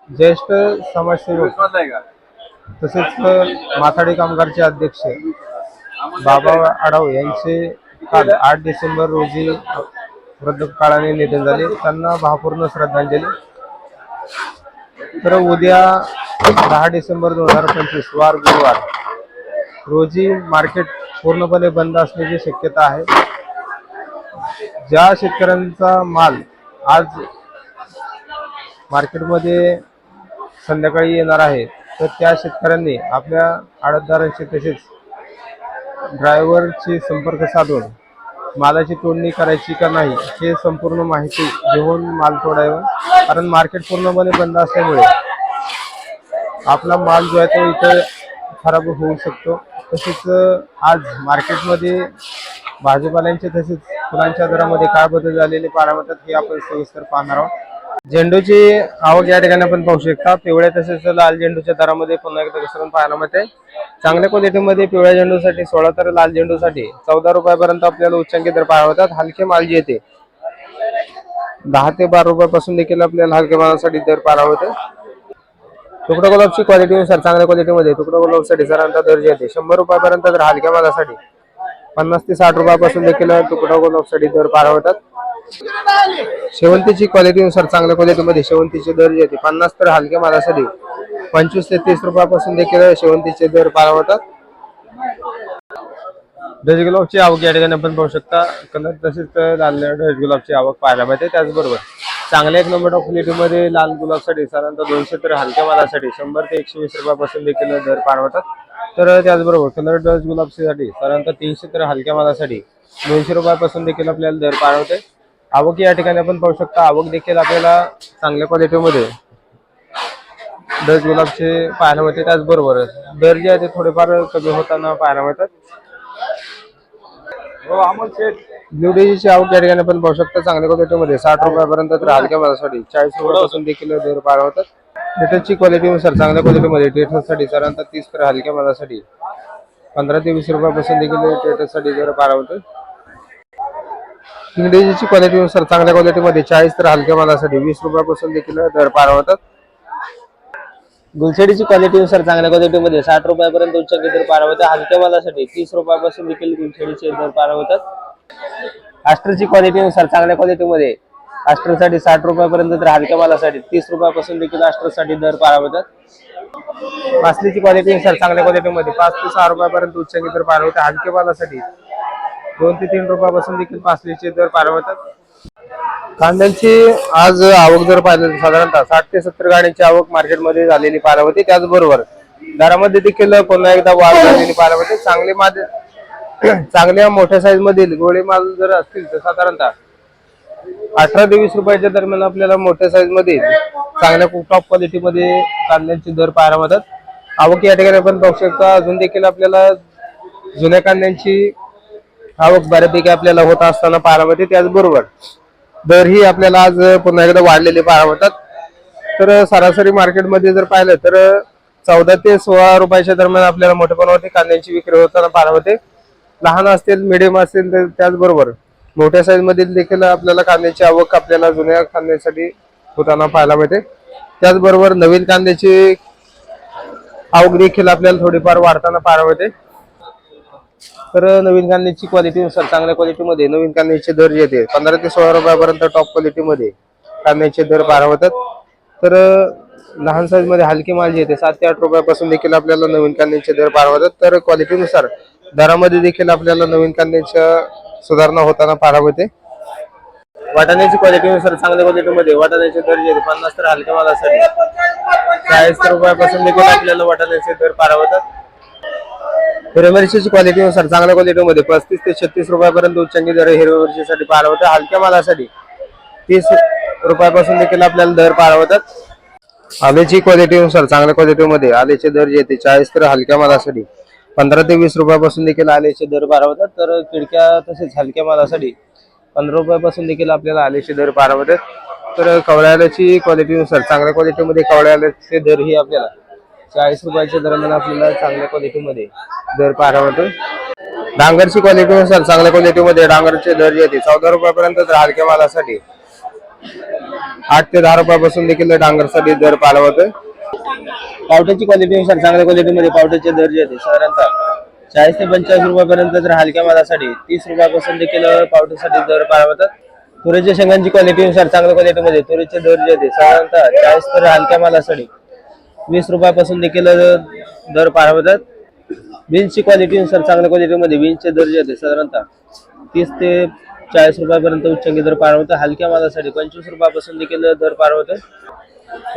ज्येष्ठ समाजसेवक तसेच माथाडी कामगारचे अध्यक्ष बाबा आढाव यांचे काल 8 डिसेंबर रोजी वृद्धापकाळाने निधन झाले. त्यांना भावपूर्ण श्रद्धांजली. तर उद्या 10 डिसेंबर 2025 वार गुरुवार रोजी मार्केट पूर्णपणे बंद असण्याची शक्यता आहे. ज्या शेतकऱ्यांचा माल आज मार्केटमध्ये संध्याकाळी येणार आहे तर त्या शेतकऱ्यांनी आपल्या आडतदारांशी तसेच ड्रायव्हरशी संपर्क साधून मालाची तोडणी करायची का नाही हे संपूर्ण माहिती घेऊन माल तोडावा. कारण मार्केट पूर्णपणे बंद असल्यामुळे आपला माल जो आहे तो इथं खराब होऊ शकतो. तसेच आज मार्केटमध्ये भाजीपाल्यांचे तसेच फुलांच्या दरामध्ये काय बदल झालेले पाहायला मिळतात हे आपण सविस्तर पाहणार आहोत. झेंडूची आवक या ठिकाणी आपण पाहू शकता. पिवळ्या तसेच लाल झेंडूच्या दरामध्ये पुन्हा एकदा घसरण पाहायला मिळते. चांगल्या क्वालिटीमध्ये पिवळ्या झेंडूसाठी 16 तर लाल झेंडूसाठी 14 रुपयापर्यंत आपल्याला उच्चांकी दर पाहायला मिळतात. हलके माल जे येते 10 ते 12 रुपयापासून देखील आपल्याला हलके मालासाठी दर पाहायला मिळते. तुकडा गुलाबची क्वालिटीनुसार चांगल्या क्वालिटीमध्ये तुकडा गुलाबसाठी सरांचा दर जे येते 100 रुपयापर्यंत तर हलक्या मालासाठी 50 ते 60 रुपयापासून देखील तुकडा गुलाबसाठी दर पाहायला मिळतात. शेवंतीची क्वालिटीनुसार चांगल्या क्वालिटीमध्ये शेवंतीचे दर जे येते 50 तर हलक्या मालासाठी 25 ते 30 रुपयापासून देखील शेवंतीचे दर पाहायला मिळतात. डच गुलाबची आवक या ठिकाणी आपण पाहू शकता. कलर तसेच लाल डच गुलाबची आवक पाहायला मिळते. त्याचबरोबर चांगल्या 1 नंबर ऑफ क्वालिटीमध्ये लाल गुलाबसाठी साधारणतः 200 तर हलक्या मालासाठी 100 ते 120 रुपयापासून देखील दर पाहायला मिळतात. तर त्याचबरोबर कलर डच गुलाबसाठी साधारणतः 300 तर हलक्या मालासाठी 200 रुपयापासून देखील आपल्याला दर पाहायला मिळते. आवक या ठिकाणी आपण पाहू शकता. आवक देखील आपल्याला चांगल्या क्वालिटीमध्ये डच गुलाबचे पाहायला मिळते. त्याचबरोबर दर जे आहे ते थोडेफार कमी होताना पाहायला मिळतात. ब्लू डेजीची आवक या ठिकाणी आपण पाहू शकता. चांगल्या क्वालिटीमध्ये 60 रुपयापर्यंत तर हलक्या मालासाठी 40 रुपयापासून देखील दर पाहायला मिळतात. टेटसची क्वालिटीनुसार चांगल्या क्वालिटीमध्ये टेटससाठी साधारणतः 30 तर हलक्या मालासाठी 15 ते 20 रुपयापासून देखील टेटससाठी दर पाहायला मिळतो. इंग्रजीची क्वालिटीनुसार चांगल्या क्वालिटीमध्ये 40 तर हलक्या मालासाठी 20 रुपयापासून देखील दर पाहायला मिळतात. गुलछडीची क्वालिटीनुसार चांगल्या क्वालिटीमध्ये 60 रुपयापर्यंत उच्चांकी दर पाहायला मिळतात. हलक्या मालासाठी 30 रुपयापासून देखील गुलछडीचे दर पाहायला मिळतात. अस्टरची क्वालिटीनुसार चांगल्या क्वालिटीमध्ये अस्टरसाठी 60 रुपयापर्यंत तर हलक्या मालासाठी 30 रुपयापासून देखील अस्टरसाठी दर पाहायला मिळतात. मासलीची क्वालिटीनुसार चांगल्या क्वालिटीमध्ये 5 ते 6 रुपयापर्यंत उच्चांकी दर पाहायला मिळतात. हलक्या मालासाठी 2 ते 3 रुपयापासून देखील मासलीचे दर पाहायला मिळतात. कांद्यांची आज आवक जर पाहिलं साधारणतः 60 ते 70 गाड्यांची आवक मार्केटमध्ये झालेली पाहायला होती. त्याचबरोबर दरामध्ये देखील पुन्हा एकदा वाढ झालेली पाहायला होती. चांगल्या मोठ्या साईज मधील गोळे माल जर असतील तर साधारणतः 18 ते 20 रुपयाच्या दरम्यान आपल्याला मोठ्या साईज मध्ये चांगल्या टॉप क्वालिटी मध्ये कांद्यांचे दर पाहायला मिळतात. आवक या ठिकाणी आपण पाहू शकता. अजून देखील आपल्याला जुन्या कांद्यांची आवक बऱ्यापैकी आपल्याला होत असताना पाहायला मिळते. त्याचबरोबर दर ही आपल्याला आज पुन्हा एकदा वाढलेले पाहायला मिळतात. तर सरासरी मार्केटमध्ये जर पाहिलं तर 14 ते 16 रुपयाच्या दरम्यान आपल्याला मोठेपणावरती कांद्यांची विक्री होताना पाहायला मिळते. लहान असतील मीडियम असतील तर त्याचबरोबर मोठ्या साईज मधील देखील आपल्याला कांद्याची आवक आपल्याला जुन्या कांद्यासाठी होताना पाहायला मिळते. त्याचबरोबर नवीन कांद्याची आवक देखील आपल्याला थोडीफार वाढताना पाहायला मिळते. तर नवीन कांद्याची क्वालिटीनुसार चांगल्या क्वालिटीमध्ये नवीन कांद्याचे दर जे येते 15 ते 16 रुपयापर्यंत टॉप क्वालिटीमध्ये कांद्याचे दर पाहायला मिळतात. तर लहान साईज मध्ये हलके माल जे येते 7 ते 8 रुपयापासून देखील आपल्याला नवीन कांद्याचे दर पाहायला मिळतात. तर क्वालिटीनुसार दरामध्ये देखील आपल्याला नवीन कांद्याच्या सुधारणा होताना पाहायला मिळते. वाटाण्याची क्वालिटीनुसार चांगल्या क्वालिटीमध्ये वाटाण्याचे दर जे 50 तर हलक्या मालासाठी 40 रुपयापासून देखील आपल्याला वाटाण्याचे दर पाहायला मिळतात. हिरव्या मिरचीची क्वालिटीनुसार चांगल्या क्वालिटीमध्ये 35 ते 36 रुपयापर्यंत उच्चांकी दर हिरव्या मिरचीसाठी पाहायला मिळतात. हलक्या मालासाठी 30 रुपयापासून देखील आपल्याला दर पाहायला मिळतात. आल्याची क्वालिटीनुसार चांगल्या क्वालिटीमध्ये आल्याचे दर जे येते 40 तर हलक्या मालासाठी 15 ते 20 रुपयापासून देखील आल्याचे दर पाहायला मिळतात. तर खिडक्या तसेच हलक्या मालासाठी 15 रुपयापासून देखील आपल्याला आल्याचे दर पाहायला मिळतात. तर कवळ्या आल्याची क्वालिटीनुसार चांगल्या क्वालिटीमध्ये कवळ्या आल्याचे दर ही आपल्याला 40 रुपयाच्या दरम्यान आपल्याला चांगल्या क्वालिटीमध्ये दर पाहायला मिळतो. डांगरची क्वालिटीनुसार चांगल्या क्वालिटीमध्ये डांगरचे दर जे येते 14 रुपयापर्यंत तर हलक्या मालासाठी 8 ते 10 रुपयापासून देखील डांगरसाठी दर पालवतोय. पावट्याची क्वालिटीनुसार चांगल्या क्वालिटीमध्ये पावट्याचे दर जे आहेत साधारणतः 40 ते 45 रुपयापर्यंत, तर हलक्या मालासाठी 30 रुपयापासून देखील पावट्यासाठी दर पाळवतात. तुरीच्या शेंगांची क्वालिटीनुसार चांगल्या क्वालिटीमध्ये तुरीचे दर जे आहेत साधारणतः 40, तर हलक्या मालासाठी 20 रुपयापासून देखील दर पाळवतात. बीन्सची क्वालिटीनुसार चांगल्या क्वालिटीमध्ये बीन्सचे दर जे आहेत साधारणतः 30 ते 40 रुपयापर्यंत उच्चांकी दर पाळवतात. हलक्या मालासाठी 25 रुपयापासून देखील दर पाळवतात.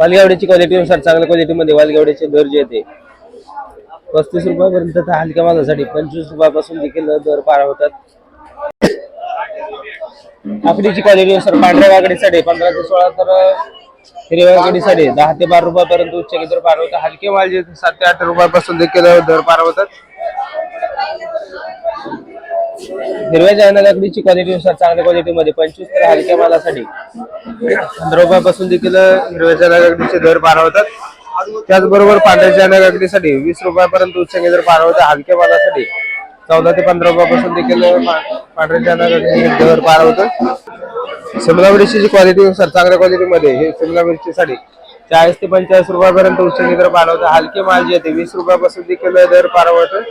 वालगेवड्याची क्वालिटीनुसार चांगल्या क्वालिटीमध्ये वालगेवड्याचे दर जे आहेत 35 रुपयापर्यंत, तर हलक्या मालासाठी 25 रुपयापासून देखील दर पार होतात. काकडीची क्वालिटीनुसार पांढऱ्या वाकडीसाठी 15 ते 16, तर हिरव्या वाकडीसाठी 10 ते 12 रुपयापर्यंत उच्चांकी दर पार होतात. हलके माल जे 7 ते 8 रुपयापासून देखील दर पार होतात. हिरव्या जायना काकडीची क्वालिटीनुसार चांगल्या क्वालिटीमध्ये 25, तर हलक्या मालासाठी 15 रुपयापासून देखील हिरव्या जायना काकडीचे दर पार होतात. त्याचबरोबर पांढऱ्या जायना काकडीसाठी 20 रुपयापर्यंत उच्चांकी दर पार होतात. हलक्या मालासाठी 14 ते 15 रुपयापासून देखील पांढऱ्या जायना काकडीचे दर पार होतात. शिमला मिरचीची क्वालिटीनुसार चांगल्या क्वालिटीमध्ये हे शिमला मिरचीसाठी 40 ते 45 रुपयापर्यंत उच्चांकी दर पार होतात. हलके माल जे 20 रुपयापासून देखील दर पार होतात.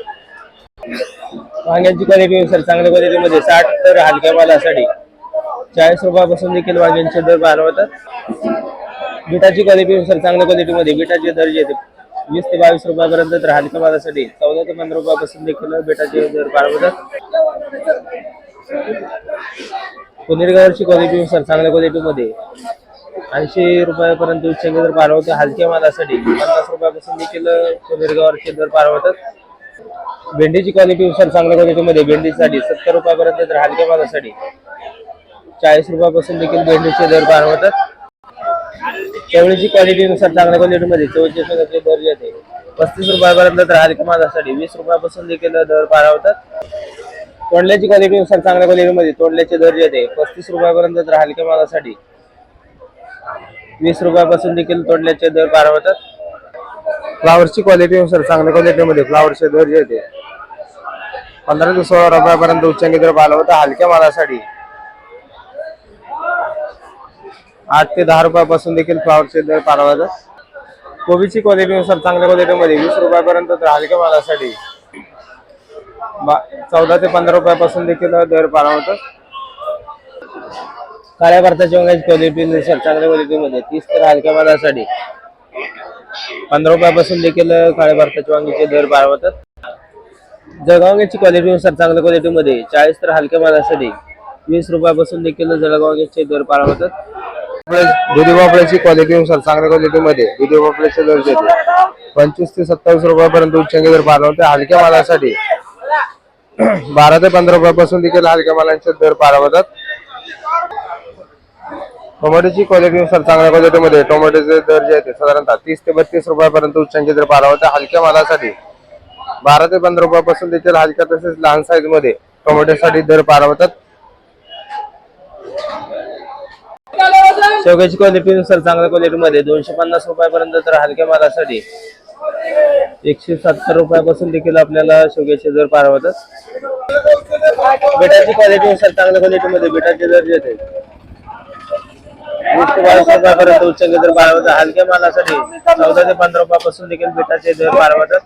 वांग्यांची क्वालिटीनुसार चांगल्या क्वालिटीमध्ये 60, तर हलक्या मालासाठी 40 रुपयापासून देखील वांग्यांचे दर पार होतात. बीटाची क्वालिटीनुसार चांगल्या क्वालिटीमध्ये बीटाचे दर जे 20 ते 22 रुपयापर्यंत, तर हलक्या मालासाठी 14 ते 15 रुपयापासून देखील बीटाचे दर पार होतात. पनीरगावरची क्वालिटीनुसार चांगल्या क्वालिटीमध्ये 80 रुपयापर्यंत उच्चांकी दर पार होते. हलक्या मालासाठी 50 रुपयापासून देखील पनीरगावरचे दर पार होतात. भेंडीची क्वालिटीनुसार चांगल्या क्वालिटीमध्ये भेंडीसाठी 70 रुपयापर्यंत, तर हलक्या मालासाठी 40 रुपयापासून देखील भेंडीचे दर पार होतात. चवळीची क्वालिटीनुसार चांगल्या क्वालिटीमध्ये चवळीचे शेंगाचे दर जे आहेत 35 रुपयापर्यंत, तर हलक्या मालासाठी 20 रुपयापासून देखील दर पार होतात. तोंडल्याची क्वालिटीनुसार चांगल्या क्वालिटीमध्ये तोंडल्याचे दर जे आहेत 35 रुपयापर्यंत, तर हलक्या मालासाठी 20 रुपयापासून देखील तोंडल्याचे दर पार होतात. फ्लावरची क्वालिटीनुसार चांगल्या क्वालिटीमध्ये फ्लावरचे दर जे आहेत 15 ते 16 रुपयापर्यंत उच्चांकी दर पार होतात. हलक्या मालासाठी 8 ते 10 रुपयापासून देखील फ्लावरचे दर पार होतात. कोबीची क्वालिटीनुसार चांगल्या क्वालिटीमध्ये 20 रुपयापर्यंत, तर हलक्या मालासाठी 14 ते 15 रुपयापासून देखील दर पार होतात. काळ्या भारताच्या वांग्याची क्वालिटीनुसार चांगल्या क्वालिटीमध्ये 30, तर हलक्या मालासाठी 15 रुपयापासून देखील काळ्या भारताच्या वांग्याचे दर पार होतात. जळगावची क्वालिटीनुसार चांगल्या क्वालिटीमध्ये 40, तर हलक्या मालासाठी 20 रुपयापासून देखील जळगावचे दर पार होतात. दुधी भोपळ्याची क्वालिटीनुसार चांगल्या क्वालिटीमध्ये दुधी भोपळ्याचे दर जे आहेत 25 ते 27 रुपयापर्यंत उच्चांकी दर पार होते. हलक्या मालासाठी 12 ते 15 रुपयापासून देखील हलक्या मालांचे दर पार होतात. टोमॅटोची क्वालिटीनुसार चांगल्या क्वालिटीमध्ये टोमॅटोचे दर जे आहेत साधारणतः 30 ते 32 रुपयापर्यंत उच्चांकी दर पार होते. हलक्या मालासाठी 12 ते 15 रुपयापासून देखील हलक्या तसेच लहान साईज मध्ये टोमॅटोसाठी दर पार होतात. शेवग्याची क्वालिटीनुसार चांगल्या क्वालिटीमध्ये 250 रुपयापर्यंत, तर हलक्या मालासाठी 170 रुपयापासून देखील आपल्याला शेवग्याचे दर पार होतात. बीटाची क्वालिटीनुसार चांगल्या क्वालिटीमध्ये बीटाचे दर जे आहेत 20 ते 22 रुपयापर्यंत उच्चांकी दर पार होतात. हलक्या मालासाठी 14 ते 15 रुपयापासून देखील बीटाचे दर पार होतात.